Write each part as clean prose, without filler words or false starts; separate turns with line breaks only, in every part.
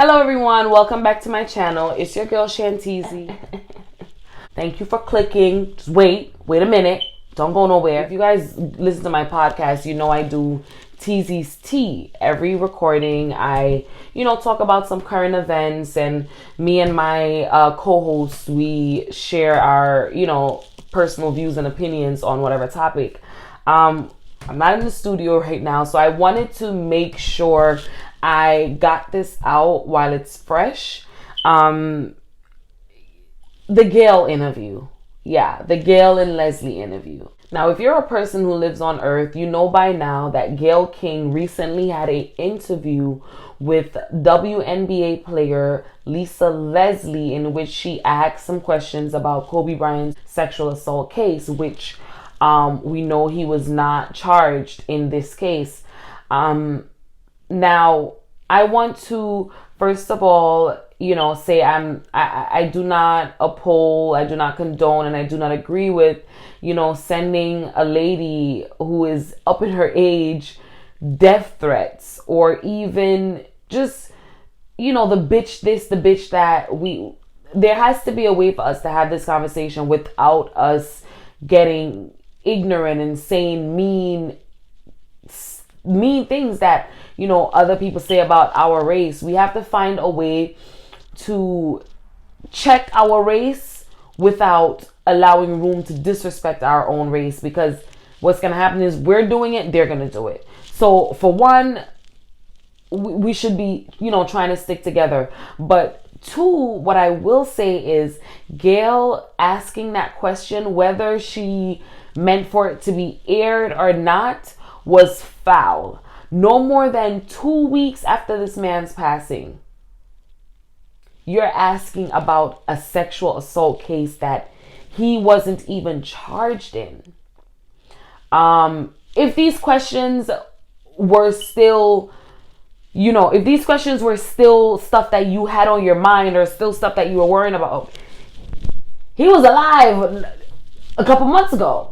Hello everyone, welcome back to my channel. It's your girl Teezy. Thank you for clicking. Just wait a minute. Don't go nowhere. If you guys listen to my podcast, you know I do Teezy's Tea. Every recording, I, talk about some current events, and me and my co-hosts, we share our, personal views and opinions on whatever topic. I'm not in the studio right now, so I wanted to make sure I got this out while it's fresh. The GAYLE interview. Yeah, the GAYLE and Leslie interview. Now, if you're a person who lives on Earth, you know by now that GAYLE King recently had an interview with WNBA player Lisa Leslie, in which she asked some questions about Kobe Bryant's sexual assault case, which we know he was not charged in this case. Now, I want to, first of all, say I do not uphold, I do not condone, and I do not agree with, sending a lady who is up in her age death threats, or even just, the bitch this, the bitch that. There has to be a way for us to have this conversation without us getting ignorant and saying mean things that other people say about our race. We have to find a way to check our race without allowing room to disrespect our own race, because what's going to happen is we're doing it, they're going to do it. So for one, we should be trying to stick together. But two, what I will say is GAYLE asking that question, whether she meant for it to be aired or not, was foul. No more than 2 weeks after this man's passing, you're asking about a sexual assault case that he wasn't even charged in. If these questions were still, if these questions were still stuff that you had on your mind, or still stuff that you were worrying about, he was alive a couple months ago.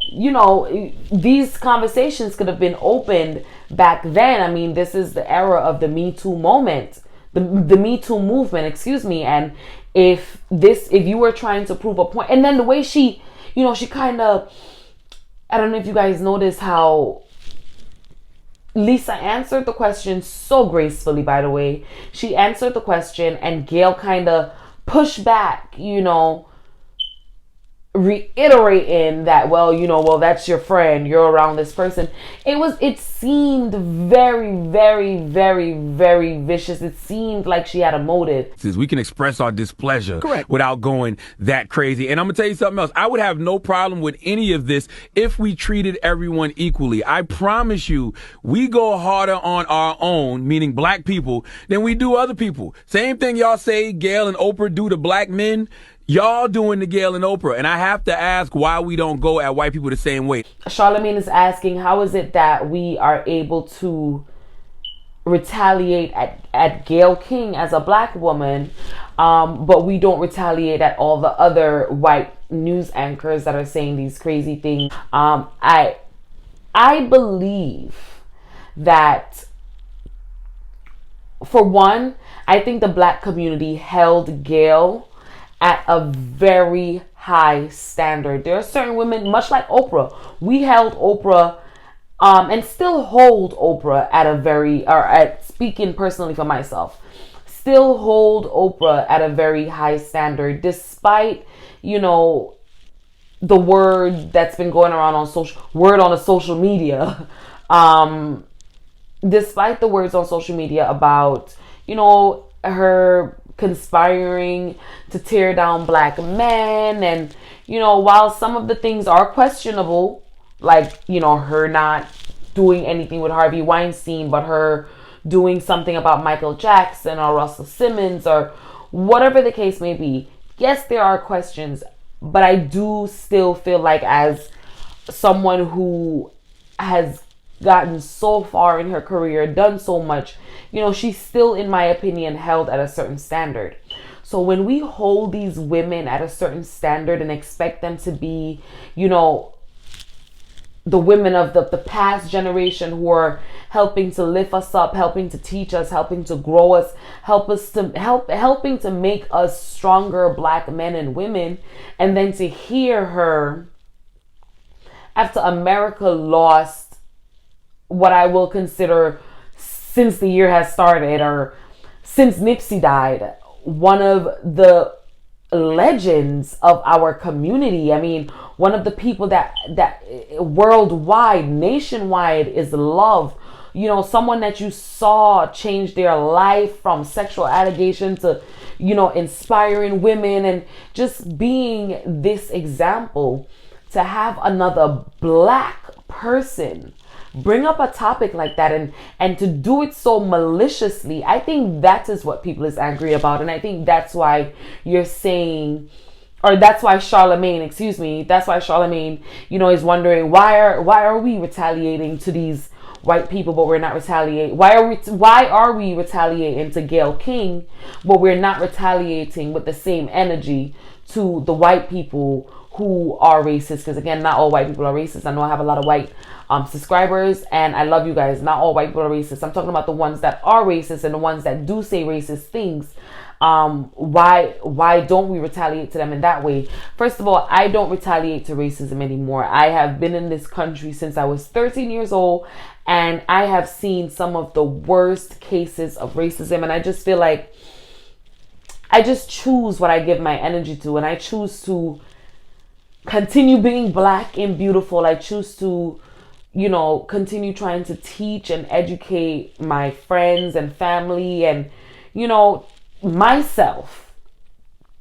These conversations could have been opened back then. I mean, this is the era of the Me Too moment, the Me Too movement, excuse me. And if you were trying to prove a point, and then the way she, she kind of, I don't know if you guys noticed how Lisa answered the question so gracefully, by the way. She answered the question, and GAYLE kind of pushed back, reiterating that, well, that's your friend, you're around this person. It seemed very, very, very, very vicious. It seemed like she had a motive.
We can express our displeasure,
correct,
without going that crazy. And I'm gonna tell you something else. I would have no problem with any of this if we treated everyone equally. I promise you, we go harder on our own, meaning black people, than we do other people. Same thing y'all say GAYLE and Oprah do to black men. Y'all doing the GAYLE and Oprah. And I have to ask why we don't go at white people the same way.
Charlemagne is asking, how is it that we are able to retaliate at GAYLE King as a black woman, but we don't retaliate at all the other white news anchors that are saying these crazy things? I believe that, for one, I think the black community held GAYLE at a very high standard. There are certain women, much like Oprah, we held Oprah, and still hold Oprah speaking personally for myself, still hold Oprah at a very high standard, despite, the word that's been going around on the social media, despite the words on social media about, her conspiring to tear down black men. And while some of the things are questionable, like her not doing anything with Harvey Weinstein, but her doing something about Michael Jackson or Russell Simmons or whatever the case may be, yes, there are questions, but I do still feel like, as someone who has gotten so far in her career, done so much, she's still, in my opinion, held at a certain standard. So when we hold these women at a certain standard and expect them to be, the women of the past generation who are helping to lift us up, helping to teach us, helping to grow us, helping to make us stronger black men and women. And then to hear her, after America lost what I will consider, since the year has started, or since Nipsey died, one of the legends of our community. I mean, one of the people that worldwide, nationwide is loved. You know, someone that you saw change their life from sexual allegation to, you know, inspiring women and just being this example. To have another black person bring up a topic like that and to do it so maliciously, I think that is what people is angry about. And I think that's why you're saying, or that's why Charlemagne, you know, is wondering why are we retaliating to these white people but we're not retaliating? Why are we retaliating to Gayle King but we're not retaliating with the same energy to the white people who are racist? Because again, not all white people are racist. I know I have a lot of white subscribers, and I love you guys. Not all white people are racist. I'm talking about the ones that are racist and the ones that do say racist things. Why don't we retaliate to them in that way? First of all, I don't retaliate to racism anymore. I have been in this country since I was 13 years old, and I have seen some of the worst cases of racism, and I just feel like I just choose what I give my energy to, and I choose to continue being black and beautiful. I choose to, you know, continue trying to teach and educate my friends and family and, you know, myself,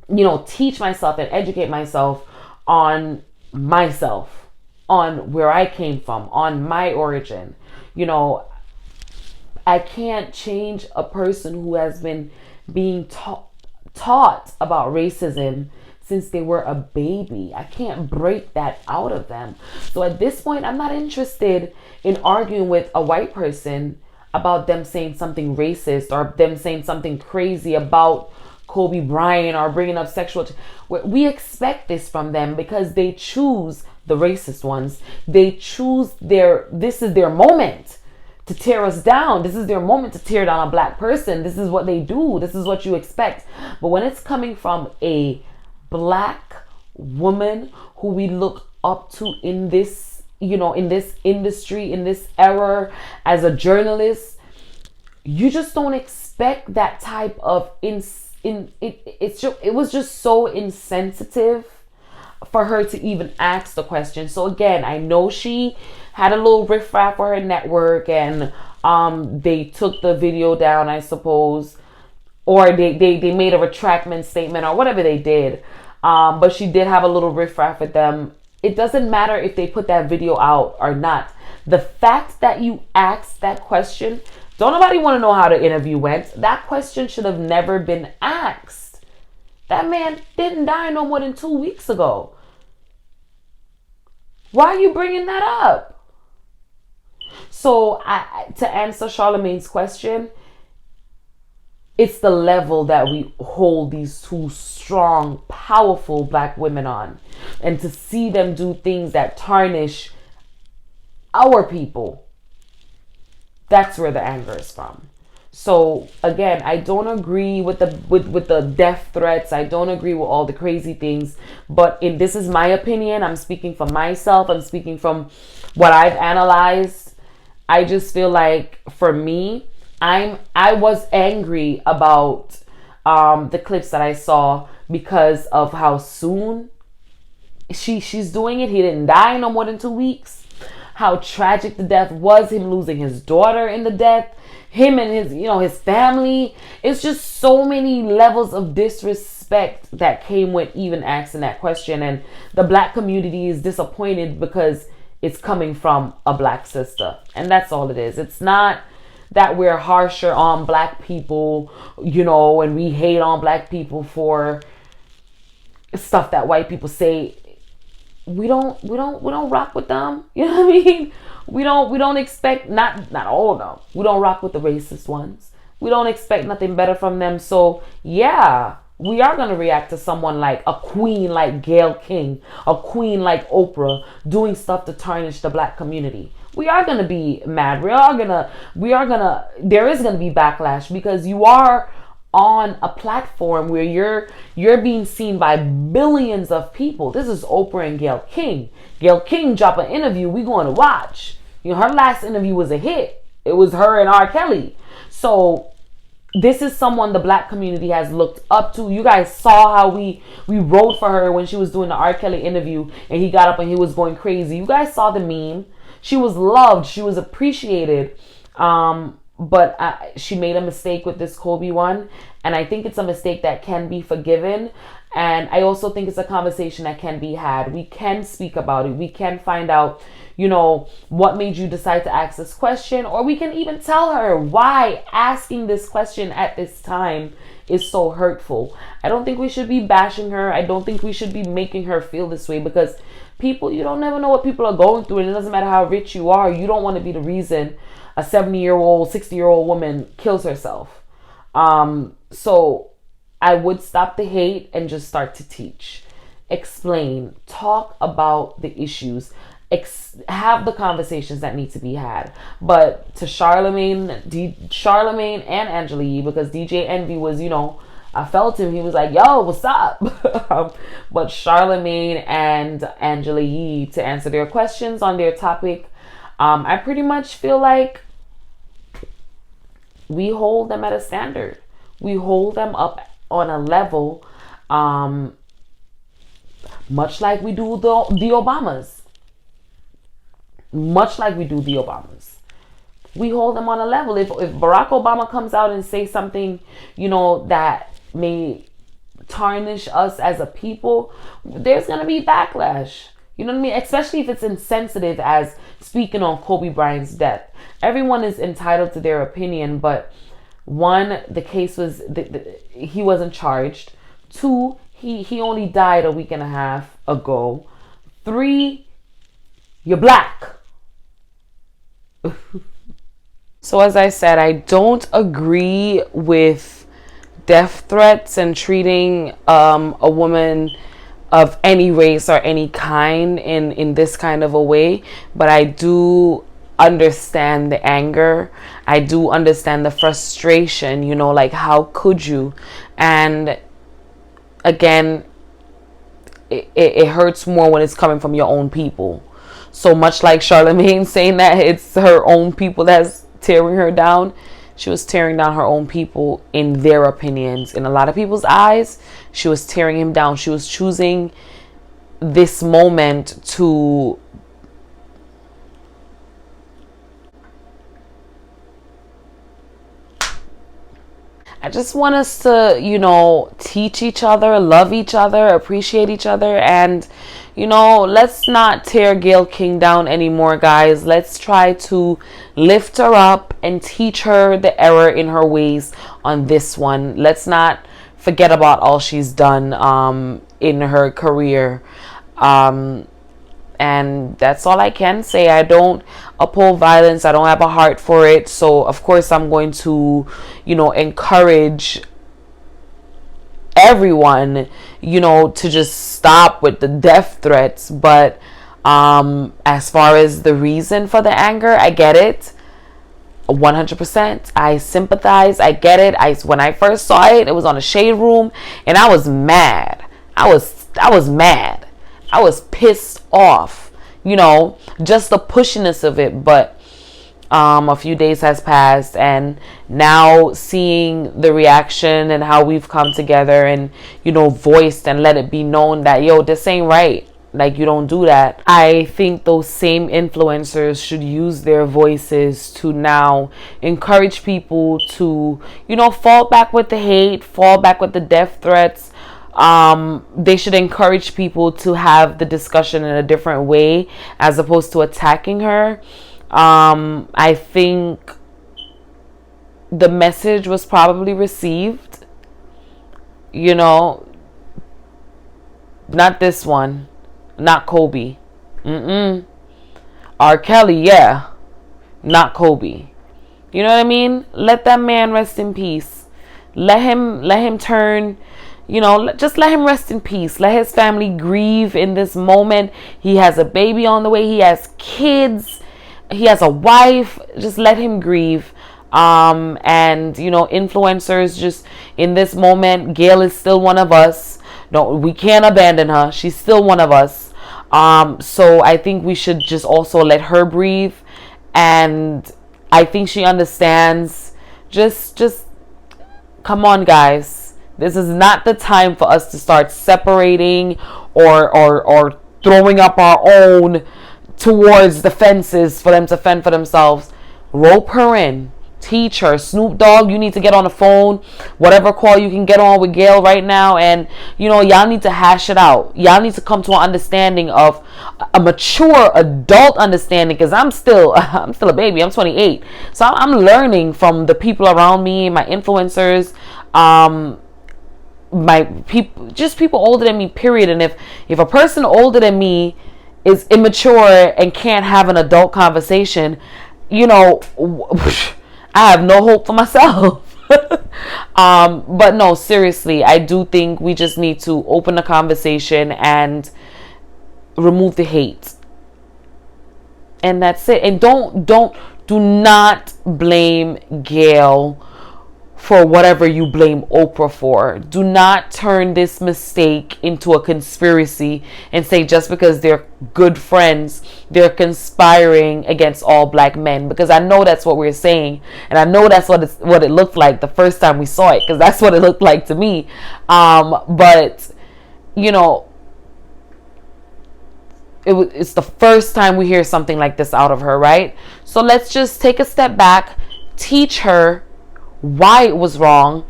you know, teach myself and educate myself, on where I came from, on my origin. You know, I can't change a person who has been being taught about racism since they were a baby. I can't break that out of them. So at this point, I'm not interested in arguing with a white person about them saying something racist or them saying something crazy about Kobe Bryant or bringing up sexual. We expect this from them because they choose, the racist ones, they choose this is their moment to tear us down. This is their moment to tear down a black person. This is what they do. This is what you expect. But when it's coming from a black woman who we look up to in this, you know, in this industry, in this era, as a journalist, you just don't expect that type of it was just so insensitive for her to even ask the question. So again, I know she had a little riffraff for her network, and they took the video down, I suppose, or they made a retractment statement or whatever they did. But she did have a little riffraff with them. It doesn't matter if they put that video out or not. The fact that you asked that question, don't nobody want to know how the interview went. That question should have never been asked. That man didn't die no more than 2 weeks ago. Why are you bringing that up? So to answer Charlemagne's question, it's the level that we hold these two strong, powerful black women on. And to see them do things that tarnish our people, that's where the anger is from. So again, I don't agree with the death threats. I don't agree with all the crazy things. But this is my opinion. I'm speaking for myself. I'm speaking from what I've analyzed. I just feel like, for me, I was angry about the clips that I saw because of how soon she's doing it. He didn't die no more than 2 weeks. How tragic the death was, him losing his daughter in the death, him and his, you know, his family. It's just so many levels of disrespect that came with even asking that question. And the black community is disappointed because it's coming from a black sister. And that's all it is. It's not that we're harsher on black people, you know, and we hate on black people for stuff that white people say. We don't rock with them. You know what I mean? We don't expect, not all of them. We don't rock with the racist ones. We don't expect nothing better from them. So yeah, we are going to react to someone like a queen like Gayle King, a queen like Oprah doing stuff to tarnish the black community. We are going to be mad. There is going to be backlash because you are on a platform where you're being seen by billions of people. This is Oprah and Gayle King. Gayle King drop an interview we going to watch. You know, her last interview was a hit. It was her and R. Kelly. So this is someone the black community has looked up to. You guys saw how we wrote for her when she was doing the R. Kelly interview and he got up and he was going crazy. You guys saw the meme. She was loved. She was appreciated. But she made a mistake with this Kobe one. And I think it's a mistake that can be forgiven. And I also think it's a conversation that can be had. We can speak about it. We can find out, you know, what made you decide to ask this question. Or we can even tell her why asking this question at this time is so hurtful. I don't think we should be bashing her. I don't think we should be making her feel this way because people, you don't never know what people are going through. And it doesn't matter how rich you are. You don't want to be the reason a 70-year-old, 60-year-old woman kills herself. So I would stop the hate and just start to teach, explain, talk about the issues, have the conversations that need to be had. But to Charlemagne and Angela Yee, because DJ Envy was, you know, I felt him. He was like, yo, what's up? But Charlemagne and Angela Yee, to answer their questions on their topic, I pretty much feel like we hold them at a standard. We hold them up on a level, much like we do the Obamas. Much like we do the Obamas. We hold them on a level. If Barack Obama comes out and say something, you know, that may tarnish us as a people, there's going to be backlash. You know what I mean? Especially if it's insensitive as speaking on Kobe Bryant's death. Everyone is entitled to their opinion, but one, the case was, he wasn't charged. Two, he only died a week and a half ago. Three, you're black. So as I said, I don't agree with death threats and treating a woman of any race or any kind in this kind of a way, but I do understand the anger. I do understand the frustration, you know, like how could you? And again, it hurts more when it's coming from your own people. So much like Charlemagne saying that it's her own people that's tearing her down, she was tearing down her own people in their opinions. In a lot of people's eyes, she was tearing him down. She was choosing this moment to I just want us to, you know, teach each other, love each other, appreciate each other, and, you know, let's not tear Gayle King down anymore, guys. Let's try to lift her up and teach her the error in her ways on this one. Let's not forget about all she's done in her career. And that's all I can say. I don't uphold violence. I don't have a heart for it. So, of course, I'm going to, you know, encourage everyone, you know, to just stop with the death threats. But as far as the reason for the anger, I get it. 100%. I sympathize. I get it. When I first saw it, it was on a shade room, and I was mad. I was mad. I was pissed off, you know, just the pushiness of it. But a few days has passed, and now seeing the reaction and how we've come together and, you know, voiced and let it be known that, yo, this ain't right. Like, you don't do that. I think those same influencers should use their voices to now encourage people to, you know, fall back with the hate, fall back with the death threats. They should encourage people to have the discussion in a different way as opposed to attacking her. I think the message was probably received, you know, not this one, not Kobe. R. Kelly, yeah, not Kobe. You know what I mean? Let that man rest in peace. Let him turn, You know, just let him rest in peace. Let his family grieve in this moment. He has a baby on the way. He has kids. He has a wife. Just let him grieve. And you know, influencers, just in this moment, Gayle is still one of us. No, we can't abandon her. She's still one of us. So I think we should just also let her breathe. And I think she understands. Just come on, guys. This is not the time for us to start separating or throwing up our own towards the fences for them to fend for themselves. Rope her in. Teach her. Snoop Dogg, you need to get on the phone. Whatever call you can get on with Gayle right now. And, you know, y'all need to hash it out. Y'all need to come to an understanding of a mature adult understanding. Because I'm still a baby. I'm 28. So I'm learning from the people around me, my influencers, my people, just people older than me, period. And if a person older than me is immature and can't have an adult conversation, you know, I have no hope for myself. But no, seriously, I do think we just need to open the conversation and remove the hate, and that's it. And do not blame Gayle for whatever you blame Oprah for. Do not turn this mistake into a conspiracy and say just because they're good friends, they're conspiring against all black men. Because I know that's what we're saying. And I know that's what it looked like the first time we saw it. Because that's what it looked like to me. But, you know, it's the first time we hear something like this out of her, right? So let's just take a step back, teach her why it was wrong,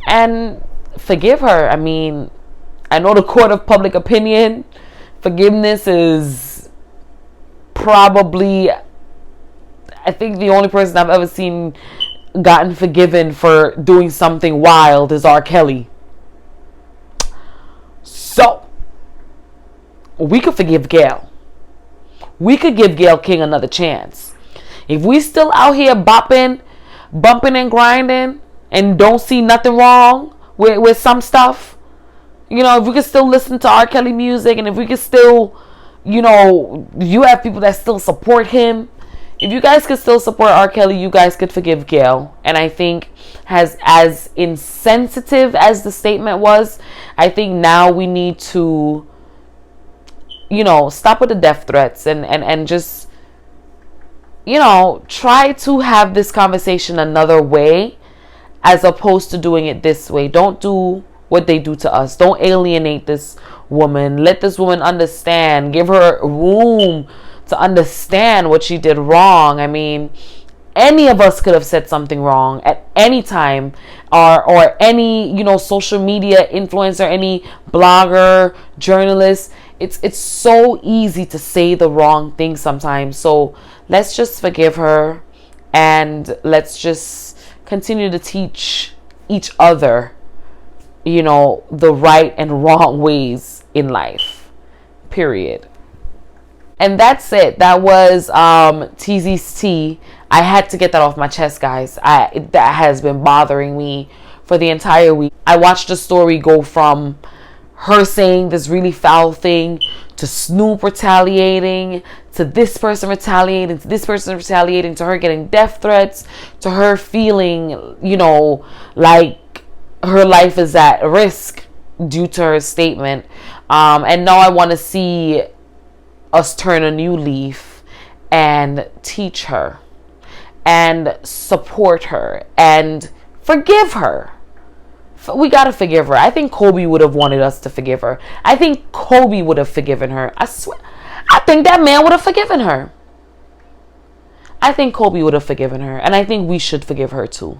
and forgive her. I mean, I know the court of public opinion, forgiveness is probably, I think the only person I've ever seen gotten forgiven for doing something wild is R. Kelly. So we could forgive Gayle. We could give Gayle King another chance. If we still out here bumping and grinding and don't see nothing wrong with some stuff, you know, if we could still listen to R. Kelly music, and if we could still, you know, you have people that still support him. If you guys could still support R. Kelly, you guys could forgive Gayle. And I think as insensitive as the statement was, I think now we need to, you know, stop with the death threats and just, you know, try to have this conversation another way as opposed to doing it this way. Don't do what they do to us. Don't alienate this woman. Let this woman understand. Give her room to understand what she did wrong. I mean, any of us could have said something wrong at any time, or any, you know, social media influencer, any blogger, journalist. It's so easy to say the wrong thing sometimes. So let's just forgive her, and let's just continue to teach each other, you know, the right and wrong ways in life, period. And that's it. That was Teezy's tea. I had to get that off my chest, guys. That has been bothering me for the entire week. I watched the story go from her saying this really foul thing to Snoop retaliating, to this person retaliating, to this person retaliating, to her getting death threats, to her feeling, you know, like her life is at risk due to her statement. And now I want to see us turn a new leaf and teach her and support her and forgive her. We gotta forgive her. I think Kobe would have wanted us to forgive her. I think Kobe would have forgiven her. I swear. I think that man would have forgiven her. I think Kobe would have forgiven her. And I think we should forgive her too.